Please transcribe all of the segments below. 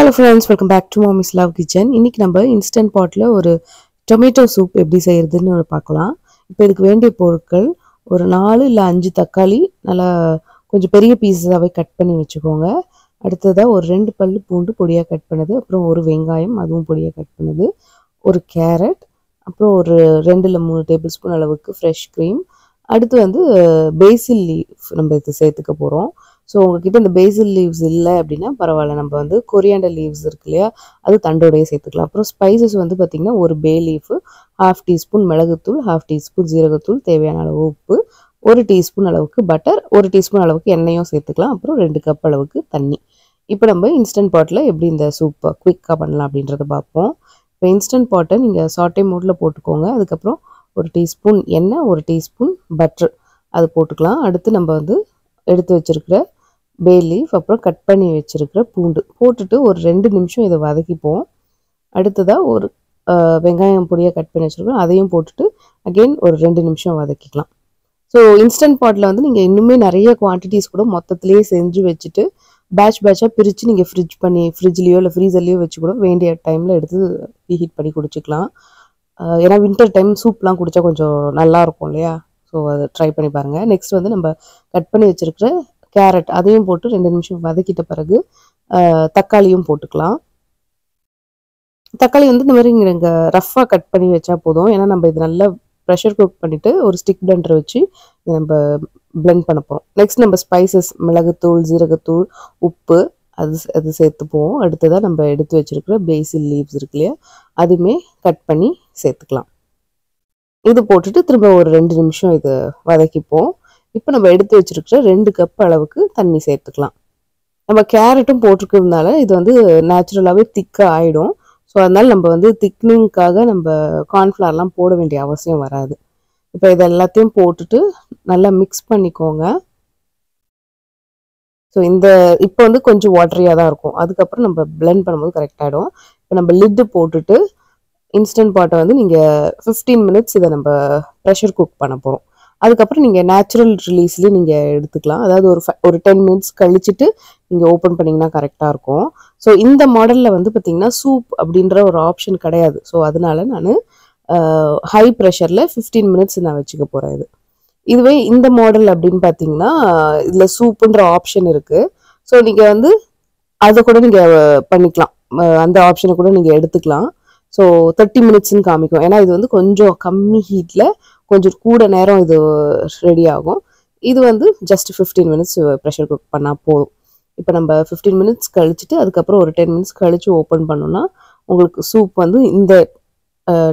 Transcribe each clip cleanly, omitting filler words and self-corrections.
Hello friends, welcome back to Mommy's Love Kitchen. இன்னைக்கு நம்ம instant பாட்ல ஒரு டொமேட்டோ சூப் எப்படி செய்யறதுன்னு பார்க்கலாம். இப்போ இதுக்கு வேண்டிய பொருட்கள் ஒரு 4 இல்ல 5 தக்காளி நல்லா கொஞ்சம் பெரிய பீஸஸாவே கட் பண்ணி வச்சுக்கோங்க. அடுத்ததா ஒரு 2 பல்லு பூண்டு பொடியா கட் பண்ணது, அப்புறம் ஒரு வெங்காயம் அதுவும் பொடியா கட் பண்ணது, ஒரு கேரட், அப்புறம் ஒரு 2 இல்ல 3 டேபிள் ஸ்பூன் அளவுக்கு ஃப்ரெஷ் க்ரீம். அடுத்து வந்து பேசில் லீஃப் நம்ம இது சேர்த்துக்க போகிறோம். ஸோ உங்ககிட்ட இந்த பேசில் லீவ்ஸ் இல்லை அப்படின்னா பரவாயில்ல, நம்ம வந்து கொரியாண்டர் லீவ்ஸ் இருக்கு இல்லையா, அது தண்டோடையே சேர்த்துக்கலாம். அப்புறம் ஸ்பைசஸ் வந்து பார்த்திங்கன்னா ஒரு பே லீஃபு, 1/2 டீஸ்பூன் மிளகுத்தூள், 1/2 டீஸ்பூன் ஜீரகத்தூள், தேவையான அளவு உப்பு, 1 டீஸ்பூன் அளவுக்கு பட்டர், 1 டீஸ்பூன் அளவுக்கு எண்ணெயும் சேர்த்துக்கலாம். அப்புறம் 2 கப் அளவுக்கு தண்ணி. இப்போ நம்ம இன்ஸ்டன்ட் பாட்டில் எப்படி இந்த சூப்பை குயிக்காக பண்ணலாம் அப்படின்றத பார்ப்போம். இப்போ இன்ஸ்டன்ட் பாட்டை நீங்கள் சாட்டே மோடில் போட்டுக்கோங்க. அதுக்கப்புறம் 1 டீஸ்பூன் எண்ணெய், 1 டீஸ்பூன் பட்டர் அது போட்டுக்கலாம். அடுத்து நம்ம வந்து எடுத்து வச்சுருக்கிற பே லீஃப், அப்புறம் கட் பண்ணி வச்சுருக்கிற பூண்டு போட்டுட்டு ஒரு 2 நிமிஷம் இதை வதக்கிப்போம். அடுத்ததாக ஒரு வெங்காயம் பொடியாக கட் பண்ணி வச்சுருக்கோம், அதையும் போட்டுட்டு அகெயின் ஒரு 2 நிமிஷம் வதக்கிக்கலாம். ஸோ இன்ஸ்டன்ட் பாட்டில் வந்து நீங்கள் இன்னுமே நிறைய குவான்டிட்டிஸ் கூட மொத்தத்துலேயே செஞ்சு வச்சுட்டு பேட்சாக பிரித்து நீங்கள் ஃப்ரிட்ஜ்லேயோ இல்லை ஃப்ரீசர்லேயோ வச்சு கூட வேண்டிய டைமில் எடுத்து ரீஹீட் பண்ணி குடிச்சிக்கலாம். ஏன்னா வின்டர் டைம் சூப்லாம் குடித்தா கொஞ்சம் நல்லாயிருக்கும் இல்லையா. ஸோ அதை ட்ரை பண்ணி பாருங்கள். நெக்ஸ்ட் வந்து நம்ம கட் பண்ணி வச்சுருக்கிற கேரட் அதையும் போட்டு 2 நிமிஷம் வதக்கிட்ட பிறகு தக்காளியும் போட்டுக்கலாம். தக்காளி வந்து இந்த மாதிரி நீங்கள் ரஃப்பாக கட் பண்ணி வச்சா போதும். ஏன்னா நம்ம இது நல்லா ப்ரெஷர் குக் பண்ணிவிட்டு ஒரு ஸ்டிக் பிளெண்டர் வச்சு நம்ம பிளெண்ட் பண்ண போகிறோம். நெக்ஸ்ட் நம்ம ஸ்பைசஸ் மிளகுத்தூள், ஜீரகத்தூள், உப்பு அது சேர்த்துப்போம். அடுத்ததாக நம்ம எடுத்து வச்சுருக்கிற பேசில் லீவ்ஸ் இருக்கு இல்லையா, அதுவுமே கட் பண்ணி சேர்த்துக்கலாம். இது போட்டுட்டு திரும்ப ஒரு 2 நிமிஷம் இது வதக்கிப்போம். இப்போ நம்ம எடுத்து வச்சுருக்கிற 2 கப் அளவுக்கு தண்ணி சேர்த்துக்கலாம். நம்ம கேரட்டும் போட்டிருக்கிறதுனால இது வந்து நேச்சுரலாகவே திக்காக ஆகிடும். ஸோ அதனால் நம்ம வந்து திக்னிங்காக நம்ம கார்ன்ஃப்ளவர்லாம் போட வேண்டிய அவசியம் வராது. இப்போ இது எல்லாத்தையும் போட்டுட்டு நல்லா மிக்ஸ் பண்ணிக்கோங்க. ஸோ இப்போ வந்து கொஞ்சம் வாட்டரியாக தான் இருக்கும். அதுக்கப்புறம் நம்ம பிளெண்ட் பண்ணும்போது கரெக்டாகிடும். இப்போ நம்ம லிட்டு போட்டுட்டு இன்ஸ்டன்ட் பாட்டை வந்து நீங்கள் 15 மினிட்ஸ் இதை நம்ம ப்ரெஷர் குக் பண்ண போகிறோம். அதுக்கப்புறம் நீங்கள் நேச்சுரல் ரிலீஸ்லேயே நீங்கள் எடுத்துக்கலாம். அதாவது ஒரு 10 மினிட்ஸ் கழிச்சுட்டு நீங்கள் ஓப்பன் பண்ணிங்கன்னா கரெக்டாக இருக்கும். ஸோ இந்த மாடலில் வந்து பார்த்திங்கன்னா சூப் அப்படின்ற ஒரு ஆப்ஷன் கிடையாது. ஸோ அதனால நான் ஹை ப்ரெஷரில் 15 மினிட்ஸ் நான் வச்சுக்க போகிறேன். இதுவே இந்த மாடல் அப்படின்னு பார்த்தீங்கன்னா இதில் சூப்புன்ற ஆப்ஷன் இருக்குது. ஸோ நீங்கள் வந்து அதை கூட நீங்கள் பண்ணிக்கலாம், அந்த ஆப்ஷனை கூட நீங்கள் எடுத்துக்கலாம். ஸோ 30 மினிட்ஸ்ன்னு காமிக்கும். ஏன்னா இது வந்து கொஞ்சம் கம்மி ஹீட்டில் கொஞ்சம் கூட நேரம் இது ரெடி ஆகும். இது வந்து ஜஸ்ட் 15 மினிட்ஸ் ப்ரெஷர் குக் பண்ணால் போதும். இப்போ நம்ம 15 மினிட்ஸ் கழிச்சுட்டு அதுக்கப்புறம் ஒரு 10 மினிட்ஸ் கழித்து ஓப்பன் பண்ணோன்னா உங்களுக்கு சூப் வந்து இந்த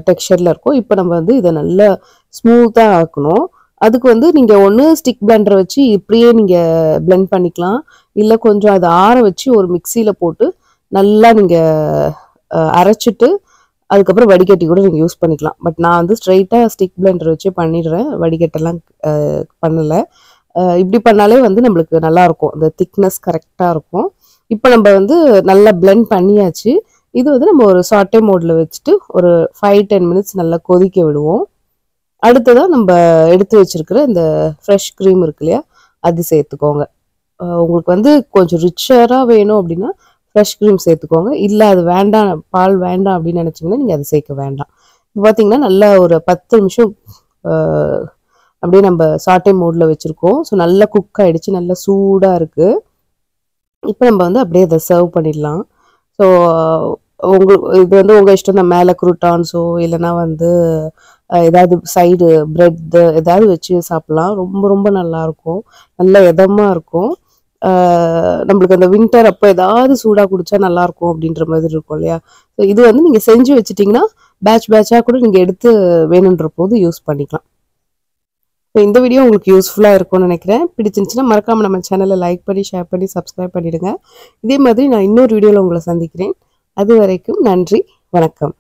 டெக்ஸ்சரில் இருக்கும். இப்போ நம்ம வந்து இதை நல்லா ஸ்மூத்தாக ஆக்கணும். அதுக்கு வந்து நீங்கள் ஒன்று ஸ்டிக் பிளெண்டரை வச்சு இப்படியே நீங்கள் பிளெண்ட் பண்ணிக்கலாம், இல்லை கொஞ்சம் அதை ஆற வச்சு ஒரு மிக்சியில் போட்டு நல்லா நீங்கள் அரைச்சிட்டு அதுக்கப்புறம் வடிகட்டி கூட நீங்கள் யூஸ் பண்ணிக்கலாம். பட் நான் வந்து ஸ்ட்ரைட்டாக ஸ்டிக் பிளெண்டர் வச்சு பண்ணிடுறேன், வடிகட்டெல்லாம் பண்ணலை. இப்படி பண்ணாலே வந்து நம்மளுக்கு நல்லாயிருக்கும், அந்த திக்னஸ் கரெக்டாக இருக்கும். இப்போ நம்ம வந்து நல்லா பிளெண்ட் பண்ணியாச்சு. இது வந்து நம்ம ஒரு சாட்டே மோடில் வச்சுட்டு ஒரு 5-10 மினிட்ஸ் நல்லா கொதிக்க விடுவோம். அடுத்ததாக நம்ம எடுத்து வச்சுருக்கிற இந்த ஃப்ரெஷ் க்ரீம் இருக்கு இல்லையா, அது சேர்த்துக்கோங்க. உங்களுக்கு வந்து கொஞ்சம் ரிச்சராக வேணும் அப்படின்னா ஃப்ரெஷ் க்ரீம் சேர்த்துக்கோங்க. இல்லை அது வேண்டாம், பால் வேண்டாம் அப்படின்னு நினச்சிங்கன்னா நீங்கள் அதை சேர்க்க வேண்டாம். இப்போ பார்த்தீங்கன்னா நல்லா ஒரு 10 நிமிஷம் அப்படியே நம்ம சாட்டே மோடில் வச்சுருக்கோம். ஸோ நல்லா குக் ஆகிடுச்சு, நல்லா சூடாக இருக்குது. இப்போ நம்ம வந்து அப்படியே அதை சர்வ் பண்ணிடலாம். ஸோ இது வந்து உங்கள் இஷ்டம் தான். மேலே குரூட்டான்ஸோ இல்லைனா வந்து ஏதாவது சைடு ப்ரெட்டு ஏதாவது வச்சு சாப்பிட்லாம். ரொம்ப ரொம்ப நல்லாயிருக்கும், நல்ல இதமாக இருக்கும். நம்மளுக்கு அந்த வின்டர் அப்போ ஏதாவது சூடாக குடித்தா நல்லாயிருக்கும் அப்படின்ற மாதிரி இருக்கும் இல்லையா. ஸோ இது வந்து நீங்கள் செஞ்சு வச்சுட்டிங்கன்னா பேட்சாக கூட நீங்கள் எடுத்து வேணுன்ற போது யூஸ் பண்ணிக்கலாம். இப்போ இந்த வீடியோ உங்களுக்கு யூஸ்ஃபுல்லாக இருக்கும்னு நினைக்கிறேன். பிடிச்சிருந்துச்சுன்னா மறக்காமல் நம்ம சேனலை லைக் பண்ணி ஷேர் பண்ணி சப்ஸ்கிரைப் பண்ணிவிடுங்க. இதே மாதிரி நான் இன்னொரு வீடியோவில் உங்களை சந்திக்கிறேன். அது வரைக்கும் நன்றி, வணக்கம்.